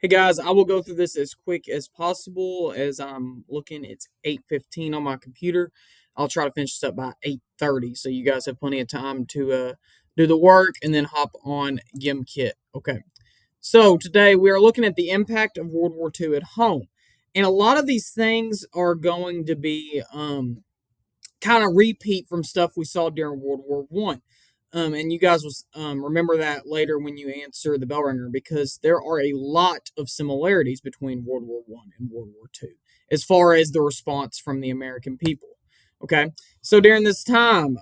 Hey guys, I will go through this as quick as possible as I'm looking. It's 8:15 on my computer. I'll try to finish this up by 8:30, so you guys have plenty of time to do the work and then hop on GimKit. Okay. So today we are looking at the impact of World War II at home, and a lot of these things are going to be kind of repeat from stuff we saw during World War One. And you guys will remember that later when you answer the bell ringer because there are a lot of similarities between World War One and World War Two as far as the response from the American people. Okay, so during this time,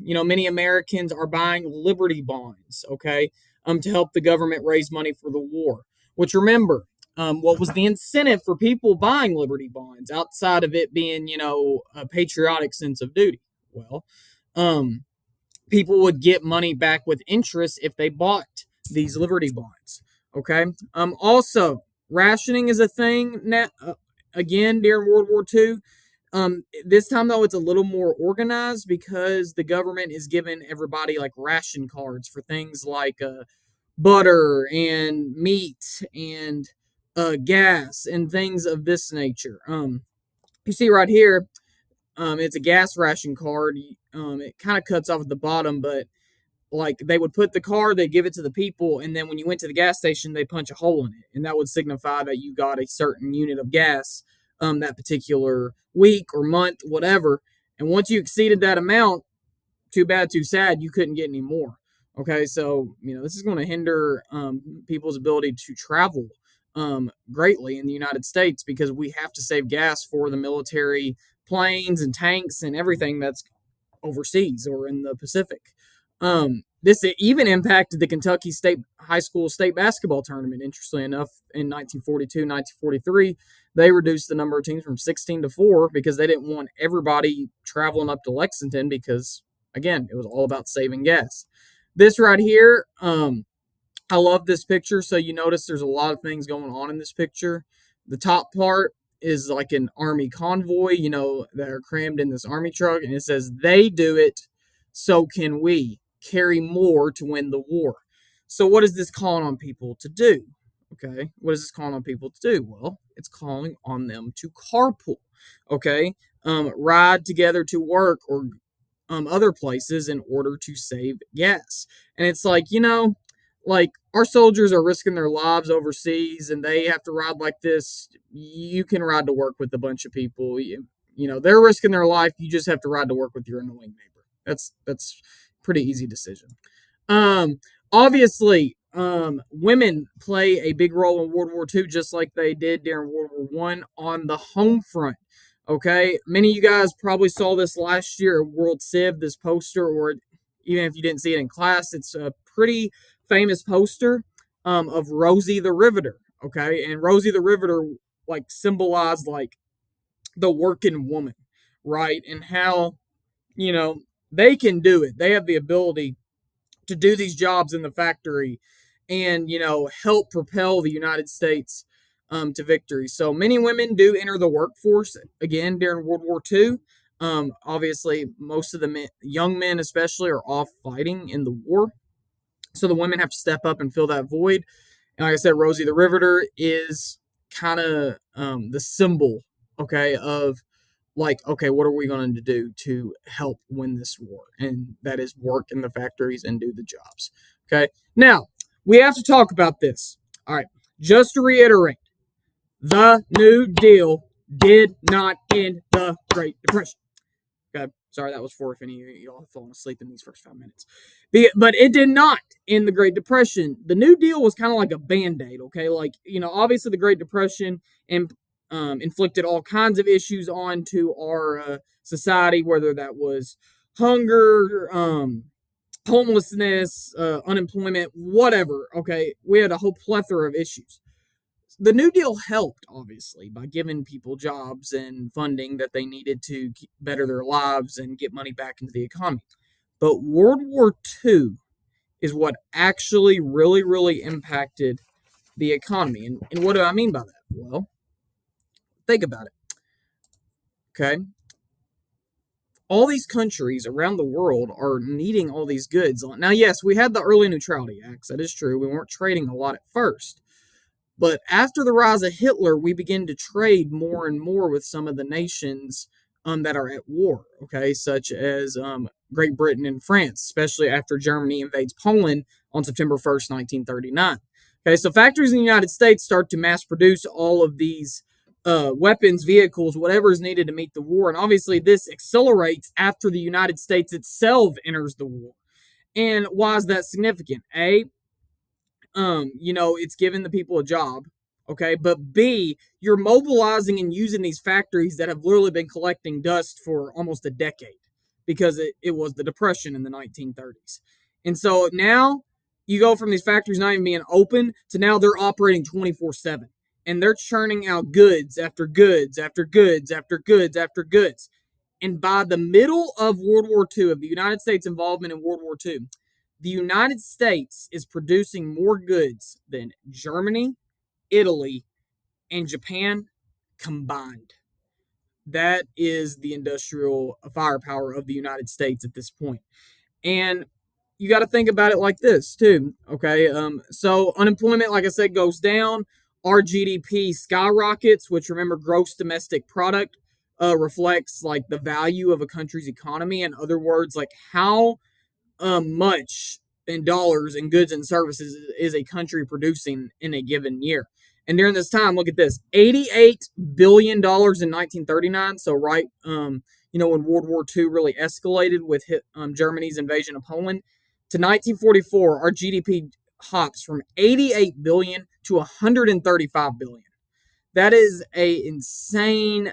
many Americans are buying Liberty bonds. Okay, to help the government raise money for the war. Which remember, what was the incentive for people buying Liberty bonds outside of it being, a patriotic sense of duty? Well, um, people would get money back with interest if they bought these Liberty bonds. Okay. Also, rationing is a thing now, again during World War II. This time though, it's a little more organized because the government is giving everybody like ration cards for things like butter and meat and gas and things of this nature. You see right here, it's a gas ration card. It kind of cuts off at the bottom, but like they would put the card, they give it to the people, and then when you went to the gas station, they punch a hole in it, and that would signify that you got a certain unit of gas that particular week or month, whatever. And once you exceeded that amount, too bad, too sad, you couldn't get any more. Okay, so this is going to hinder people's ability to travel greatly in the United States because we have to save gas for the military planes and tanks and everything that's overseas or in the Pacific. This even impacted the Kentucky State High School State Basketball Tournament. Interestingly enough, in 1942, 1943, they reduced the number of teams from 16 to 4 because they didn't want everybody traveling up to Lexington because, again, it was all about saving gas. This right here, I love this picture. So you notice there's a lot of things going on in this picture. The top part is like an army convoy, that are crammed in this army truck, and it says they do it, so can we carry more to win the war. So what is this calling on people to do? Okay, what is this calling on people to do? Well, it's calling on them to carpool. Okay, ride together to work or other places in order to save gas. And it's like, like our soldiers are risking their lives overseas and they have to ride like this. You can ride to work with a bunch of people. They're risking their life. You just have to ride to work with your annoying neighbor. That's pretty easy decision. Obviously, women play a big role in World War II, just like they did during World War One on the home front. Okay, many of you guys probably saw this last year at World Civ. This poster, or even if you didn't see it in class, it's a pretty famous poster of Rosie the Riveter. Okay, and Rosie the Riveter like symbolized like the working woman, right? And how they can do it. They have the ability to do these jobs in the factory and help propel the United States to victory. So many women do enter the workforce again during World War II. Obviously, most of the young men especially are off fighting in the war, so the women have to step up and fill that void. And like I said, Rosie the Riveter is kind of the symbol, okay, of like, okay, what are we going to do to help win this war? And that is work in the factories and do the jobs. Okay. Now, we have to talk about this. All right. Just to reiterate, the New Deal did not end the Great Depression. Okay. Sorry, that was for if any of y'all have fallen asleep in these first 5 minutes. But it did not end the Great Depression. The New Deal was kind of like a band aid, okay? Like, obviously the Great Depression and inflicted all kinds of issues onto our society, whether that was hunger, homelessness, unemployment, whatever. Okay, we had a whole plethora of issues. The New Deal helped, obviously, by giving people jobs and funding that they needed to better their lives and get money back into the economy. But World War II is what actually really, really impacted the economy. And what do I mean by that? Well, think about it. Okay. All these countries around the world are needing all these goods. Now, yes, we had the early neutrality acts. That is true. We weren't trading a lot at first. But after the rise of Hitler, we begin to trade more and more with some of the nations that are at war, okay, such as Great Britain and France, especially after Germany invades Poland on September 1st, 1939. Okay, so factories in the United States start to mass produce all of these weapons, vehicles, whatever is needed to meet the war. And obviously, this accelerates after the United States itself enters the war. And why is that significant? It's giving the people a job, okay? But B, you're mobilizing and using these factories that have literally been collecting dust for almost a decade because it was the Depression in the 1930s. And so now you go from these factories not even being open to now they're operating 24/7. And they're churning out goods after goods after goods after goods after goods. And by the middle of World War II, of the United States' involvement in World War II, the United States is producing more goods than Germany, Italy, and Japan combined. That is the industrial firepower of the United States at this point. And you got to think about it like this, too. Okay. So unemployment, like I said, goes down. Our GDP skyrockets, which remember, gross domestic product reflects like the value of a country's economy. In other words, like how much in dollars and goods and services is a country producing in a given year. And during this time, look at this: $88 billion in 1939. So when World War II really escalated with Germany's invasion of Poland, to 1944, our GDP hops from 88 billion to 135 billion. That is a insane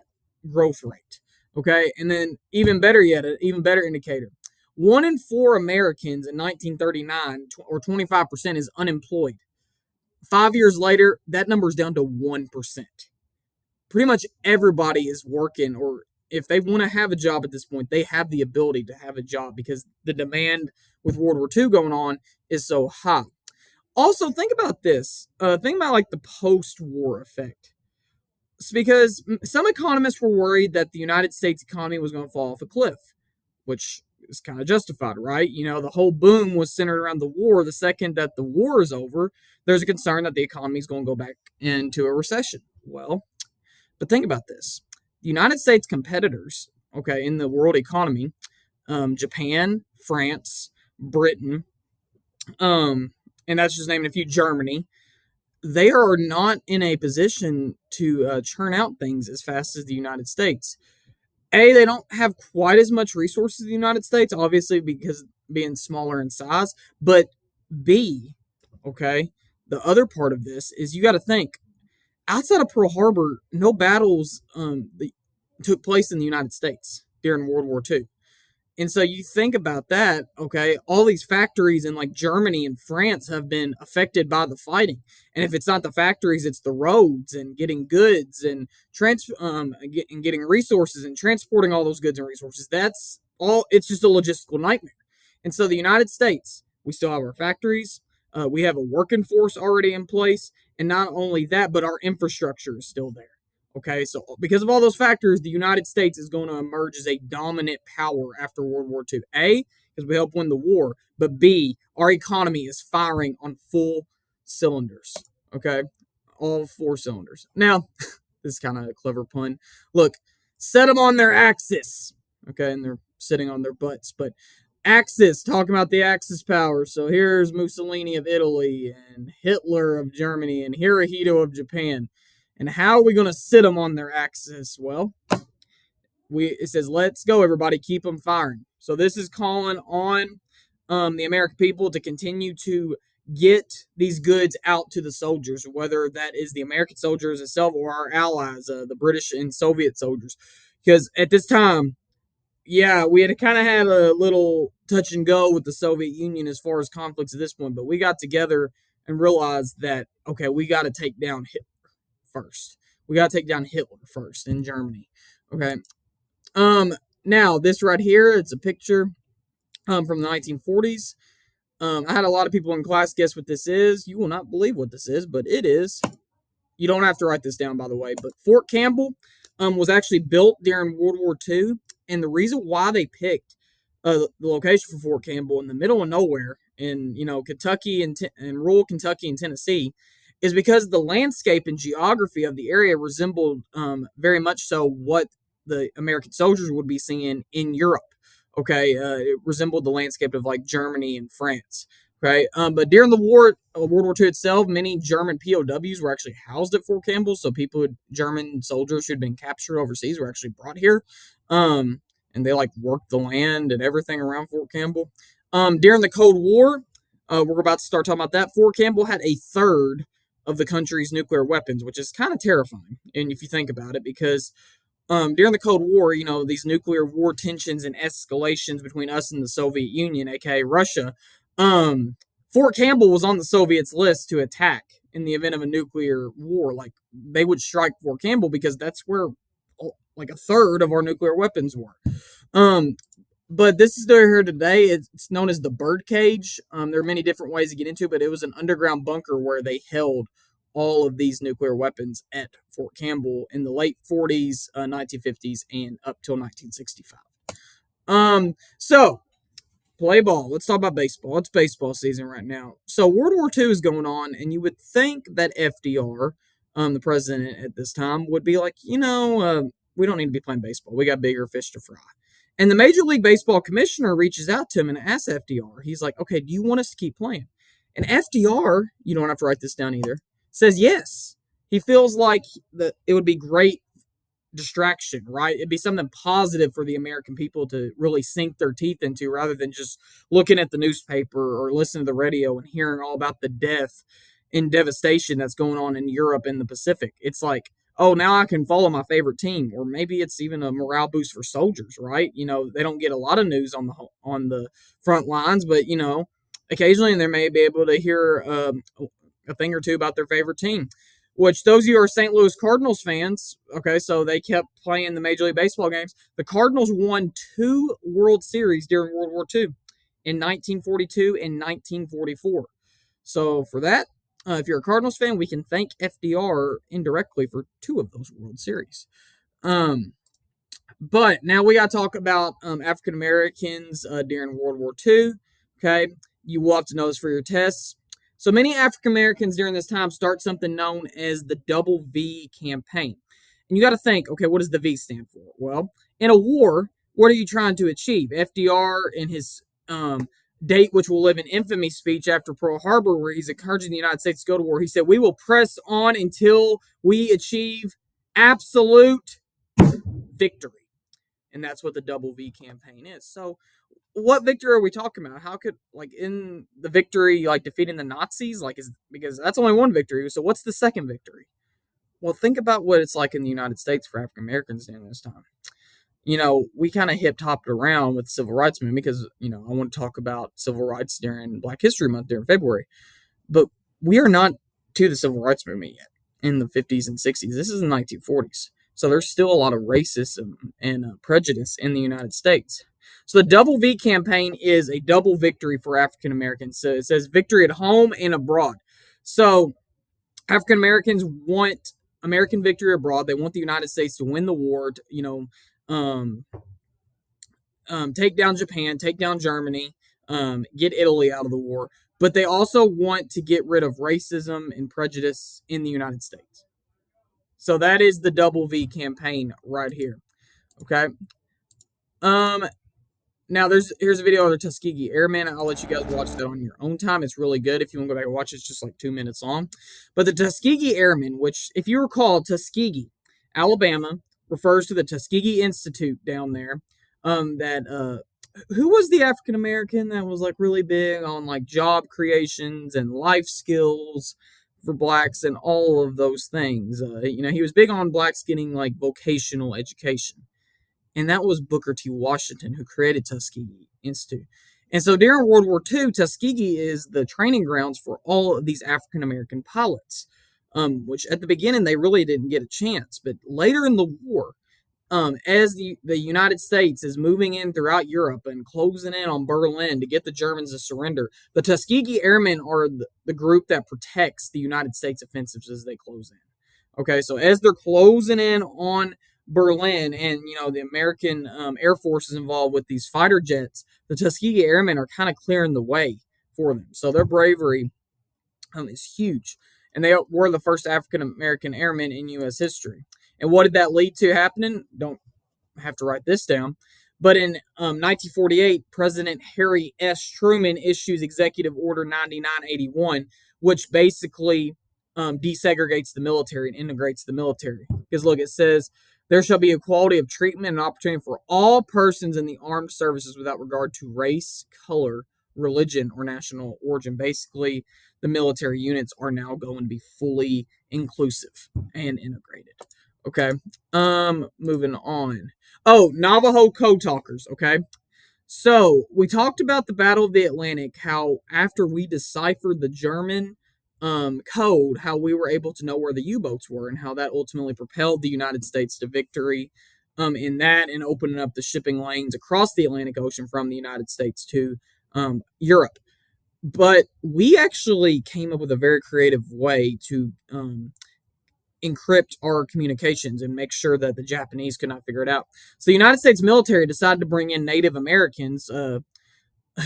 growth rate. Okay, and then even better yet, an even better indicator: 1 in 4 Americans in 1939, or 25%, is unemployed. 5 years later, that number is down to 1%. Pretty much everybody is working, or if they want to have a job at this point, they have the ability to have a job because the demand with World War II going on is so high. Also, think about this. Think about like the post-war effect. It's because some economists were worried that the United States economy was going to fall off a cliff, which is kind of justified, right? The whole boom was centered around the war. The second that the war is over, there's a concern that the economy is going to go back into a recession. Well, but think about this. The United States competitors, okay, in the world economy, Japan, France, Britain, and that's just naming a few, Germany, they are not in a position to churn out things as fast as the United States. They don't have quite as much resources as the United States, obviously, because being smaller in size. But B, okay, the other part of this is you got to think outside of Pearl Harbor, no battles took place in the United States during World War II. And so you think about that, okay, all these factories in like Germany and France have been affected by the fighting. And if it's not the factories, it's the roads and getting goods and getting resources and transporting all those goods and resources. That's all, it's just a logistical nightmare. And so the United States, we still have our factories, we have a working force already in place, and not only that, but our infrastructure is still there. Okay, so because of all those factors, the United States is going to emerge as a dominant power after World War II. A, because we helped win the war, but B, our economy is firing on full cylinders. Okay, all 4 cylinders. Now, this is kind of a clever pun. Look, set them on their axis. Okay, and they're sitting on their butts, but Axis, talking about the Axis power. So here's Mussolini of Italy and Hitler of Germany and Hirohito of Japan. And how are we going to sit them on their axis? Well, it says, let's go, everybody, keep them firing. So this is calling on the American people to continue to get these goods out to the soldiers, whether that is the American soldiers itself or our allies, the British and Soviet soldiers. Because at this time, yeah, we had kind of had a little touch and go with the Soviet Union as far as conflicts at this point, but we got together and realized that, okay, we got to take down Hitler first. We got to take down Hitler first in Germany. Okay. Now this right here, it's a picture from the 1940s. I had a lot of people in class guess what this is. You will not believe what this is, but it is. You don't have to write this down, by the way, but Fort Campbell was actually built during World War II. And the reason why they picked the location for Fort Campbell in the middle of nowhere in Kentucky and rural Kentucky and Tennessee is because the landscape and geography of the area resembled very much so what the American soldiers would be seeing in Europe. Okay, it resembled the landscape of like Germany and France. Okay, but during the war, World War II itself, many German POWs were actually housed at Fort Campbell. So German soldiers who had been captured overseas were actually brought here, and they like worked the land and everything around Fort Campbell. During the Cold War, we're about to start talking about that. Fort Campbell had a third of the country's nuclear weapons, which is kind of terrifying. And if you think about it, because during the Cold War, these nuclear war tensions and escalations between us and the Soviet Union, aka Russia, Fort Campbell was on the Soviets' list to attack in the event of a nuclear war. Like they would strike Fort Campbell because that's where like a third of our nuclear weapons were. Um, but this is here today. It's known as the birdcage. There are many different ways to get into, but it was an underground bunker where they held all of these nuclear weapons at Fort Campbell in the late 40s, 1950s, and up till 1965. So play ball. Let's talk about baseball. It's baseball season right now. So World War II is going on, and you would think that FDR, the president at this time, would be like, we don't need to be playing baseball. We got bigger fish to fry. And the Major League Baseball commissioner reaches out to him and asks FDR. He's like, okay, do you want us to keep playing? And FDR, you don't have to write this down either, says yes. He feels like it would be great distraction, right? It'd be something positive for the American people to really sink their teeth into rather than just looking at the newspaper or listening to the radio and hearing all about the death and devastation that's going on in Europe and the Pacific. It's like, oh, now I can follow my favorite team, or maybe it's even a morale boost for soldiers, right? They don't get a lot of news on the front lines, but occasionally they may be able to hear a thing or two about their favorite team. Which those of you who are St. Louis Cardinals fans, okay, so they kept playing the Major League Baseball games. The Cardinals won 2 World Series during World War II in 1942 and 1944. So for that, if you're a Cardinals fan, we can thank FDR indirectly for 2 of those World Series. But now we got to talk about African Americans during World War II. Okay, you will have to know this for your tests. So many African Americans during this time start something known as the Double V campaign. And you got to think, okay, what does the V stand for? Well, in a war, what are you trying to achieve? FDR, in his date, which will live in infamy speech after Pearl Harbor, where he's encouraging the United States to go to war, he said, we will press on until we achieve absolute victory. And that's what the Double V campaign is. So what victory are we talking about? How could, like, in the victory, like defeating the Nazis, because that's only one victory. So what's the second victory? Well, think about what it's like in the United States for African Americans during this time. We kind of hip-hopped around with the Civil Rights Movement because, I want to talk about civil rights during Black History Month during February. But we are not to the Civil Rights Movement yet in the 50s and 60s. This is the 1940s. So there's still a lot of racism and prejudice in the United States. So the Double V campaign is a double victory for African Americans. So it says victory at home and abroad. So African Americans want American victory abroad. They want the United States to win the war. Take down Japan, take down Germany, get Italy out of the war. But they also want to get rid of racism and prejudice in the United States. So that is the Double V campaign right here. Okay. Now here's a video of the Tuskegee Airmen. I'll let you guys watch that on your own time. It's really good. If you want to go back and watch it, it's just like 2 minutes long. But the Tuskegee Airmen, which, if you recall, Tuskegee, Alabama, refers to the Tuskegee Institute down there. Who was the African American that was like really big on like job creations and life skills for blacks and all of those things? He was big on blacks getting like vocational education. And that was Booker T. Washington, who created Tuskegee Institute. And so during World War II, Tuskegee is the training grounds for all of these African American pilots, which at the beginning they really didn't get a chance. But later in the war, as the United States is moving in throughout Europe and closing in on Berlin to get the Germans to surrender, the Tuskegee Airmen are the group that protects the United States offensives as they close in. Okay, so as they're closing in on Berlin, and the American Air Force is involved with these fighter jets, the Tuskegee Airmen are kind of clearing the way for them. So their bravery is huge. and they were the first African American airmen in U.S. history. And what did that lead to happening? Don't have to write this down. But in 1948, President Harry S. Truman issues Executive Order 9981, which basically desegregates the military and integrates the military. Because look, it says there shall be equality of treatment and opportunity for all persons in the armed services without regard to race, color, religion, or national origin. Basically, the military units are now going to be fully inclusive and integrated. Okay. Moving on. Oh, Navajo code talkers. Okay. So we talked about the Battle of the Atlantic, how after we deciphered the German code, how we were able to know where the U-boats were, and how that ultimately propelled the United States to victory in that, and opening up the shipping lanes across the Atlantic Ocean from the United States to Europe. But we actually came up with a very creative way to encrypt our communications and make sure that the Japanese could not figure it out. So the United States military decided to bring in Native Americans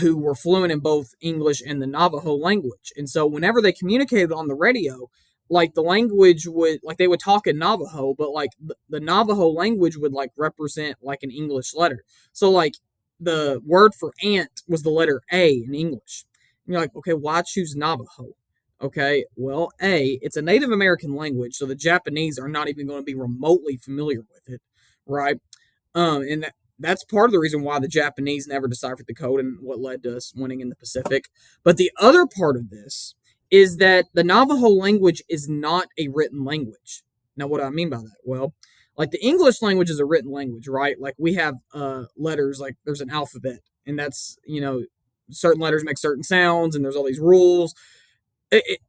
who were fluent in both English and the Navajo language. And so whenever they communicated on the radio, like the language would, like they would talk in Navajo, but like the Navajo language would like represent like an English letter. So like the word for ant was the letter A in English. And you're like, okay, why choose Navajo? Okay, well, it's a Native American language, so the Japanese are not even going to be remotely familiar with it, right? And that's part of the reason why the Japanese never deciphered the code and what led to us winning in the Pacific. But the other part of this is that the Navajo language is not a written language. Now, what do I mean by that? Well, like the English language is a written language, right? Like we have letters, like there's an alphabet, and that's, certain letters make certain sounds, and there's all these rules.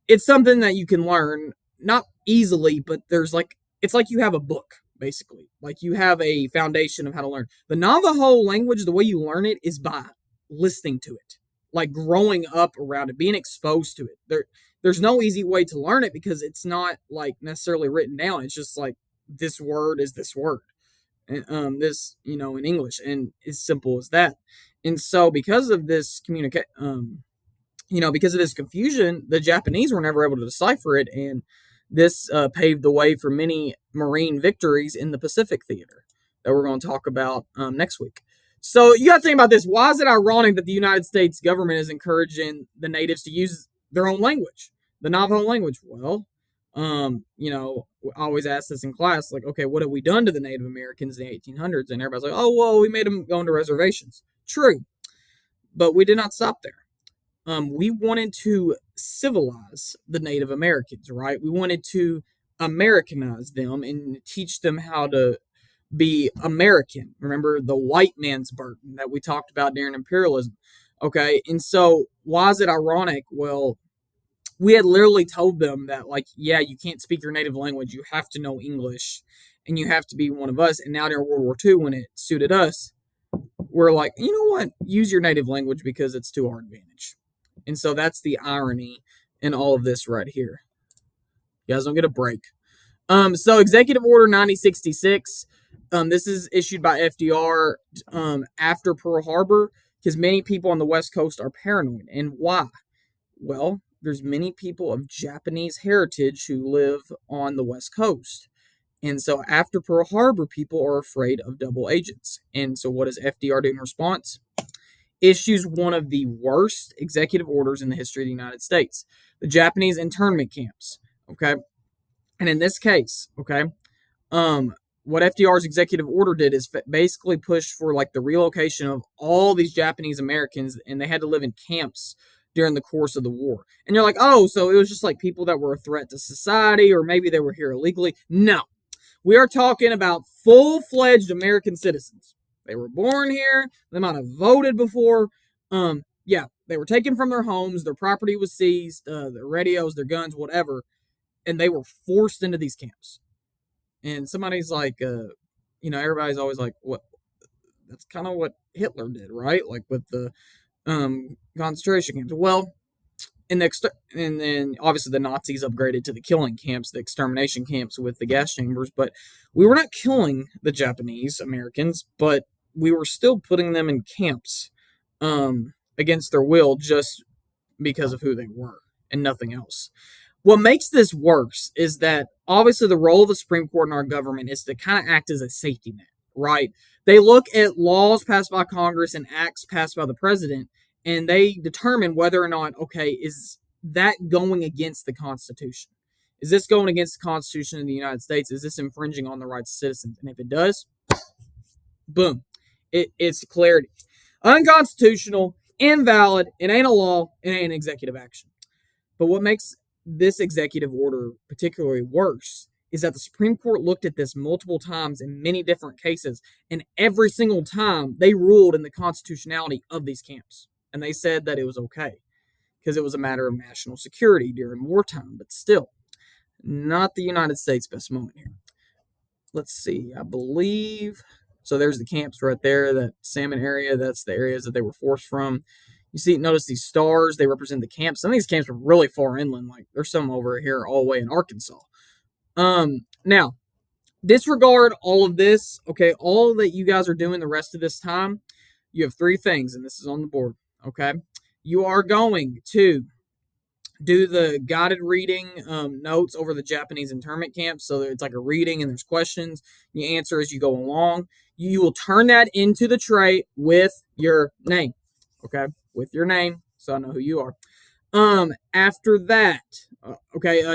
It's something that you can learn, not easily, but there's like, it's like you have a book, basically. Like you have a foundation of how to learn. The Navajo language, the way you learn it is by listening to it, like growing up around it, being exposed to it. There's no easy way to learn it because it's not like necessarily written down. It's just like this word is this word, and this, in English, and it's simple as that. And so because of this because of this confusion, the Japanese were never able to decipher it, and this paved the way for many Marine victories in the Pacific theater that we're going to talk about next week. So you got to think about this. Why is it ironic that the United States government is encouraging the natives to use their own language, the Navajo language? Well, I always ask this in class, like, okay, what have we done to the Native Americans in the 1800s? And everybody's like, oh, well, we made them go into reservations. True, but we did not stop there. We wanted to civilize the Native Americans, right? We wanted to Americanize them and teach them how to be American. Remember the white man's burden that we talked about during imperialism. Okay, and so why is it ironic? Well, we had literally told them that, like, yeah, you can't speak your native language, you have to know English, and you have to be one of us. And now during World War II, when it suited us, we're like, you know what? Use your native language because it's to our advantage. And so that's the irony in all of this right here. You guys don't get a break. So Executive Order 9066. This is issued by FDR after Pearl Harbor because many people on the West Coast are paranoid. And why? Well, there's many people of Japanese heritage who live on the West Coast. And so after Pearl Harbor, people are afraid of double agents. And so what does FDR do in response? Issues one of the worst executive orders in the history of the United States, the Japanese internment camps. Okay. And in this case, okay, what FDR's executive order did is basically pushed for like the relocation of all these Japanese Americans, and they had to live in camps during the course of the war. And you're like, oh, so it was just like people that were a threat to society, or maybe they were here illegally. No, we are talking about full-fledged American citizens. They were born here. They might have voted before. Yeah, they were taken from their homes. Their property was seized. Their radios, their guns, whatever, and they were forced into these camps. And somebody's like, everybody's always like, what? That's kind of what Hitler did, right? Like with the concentration camps. Well, and then obviously the Nazis upgraded to the killing camps, the extermination camps with the gas chambers. But we were not killing the Japanese Americans, but we were still putting them in camps against their will, just because of who they were and nothing else. What makes this worse is that obviously the role of the Supreme Court in our government is to kind of act as a safety net, right? They look at laws passed by Congress and acts passed by the president, and they determine whether or not, okay, is that going against the Constitution? Is this going against the Constitution of the United States? Is this infringing on the rights of citizens? And if it does, boom, it's declared unconstitutional, invalid. It ain't a law. It ain't an executive action. But what makes this executive order particularly worse is that the Supreme Court looked at this multiple times in many different cases, and every single time they ruled in the constitutionality of these camps. And they said that it was okay because it was a matter of national security during wartime, but still, not the United States' best moment here. Let's see, I believe. So there's the camps right there, that salmon area. That's the areas that they were forced from. You see, notice these stars, they represent the camps. Some of these camps are really far inland. Like there's some over here all the way in Arkansas. Now, disregard all of this. Okay, all that you guys are doing the rest of this time, you have three things, and this is on the board. Okay. You are going to do the guided reading notes over the Japanese internment camps. So it's like a reading and there's questions. You answer as you go along. You will turn that into the tray with your name. Okay. With your name. So I know who you are. After that,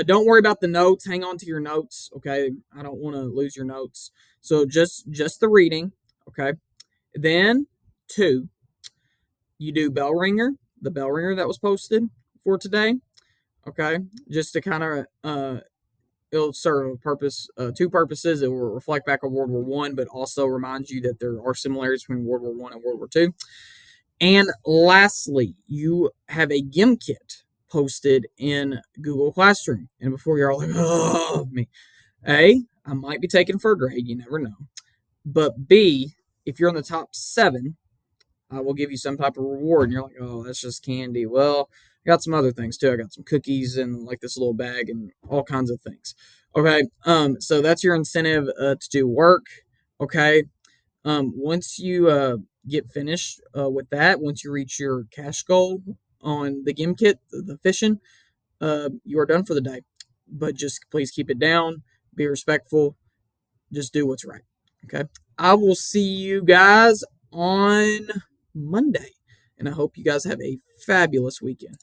don't worry about the notes. Hang on to your notes. Okay. I don't want to lose your notes. So just the reading. Okay. Then two, you do bell ringer, the bell ringer that was posted for today. Okay, just to kind of it'll serve a purpose, two purposes. It will reflect back on World War One, but also reminds you that there are similarities between World War One and World War Two. And lastly, you have a GIM kit posted in Google Classroom. And before you're all like, oh, me, A, I might be taken for a grade. You never know. But B, if you're in the top 7, I will give you some type of reward. And you're like, oh, that's just candy. Well, I got some other things too. I got some cookies and like this little bag and all kinds of things. Okay. So that's your incentive to do work. Okay. Once you get finished with that, once you reach your cash goal on the GIM kit, the fishing, you are done for the day. But just please keep it down. Be respectful. Just do what's right. Okay. I will see you guys on Monday. And I hope you guys have a fabulous weekend.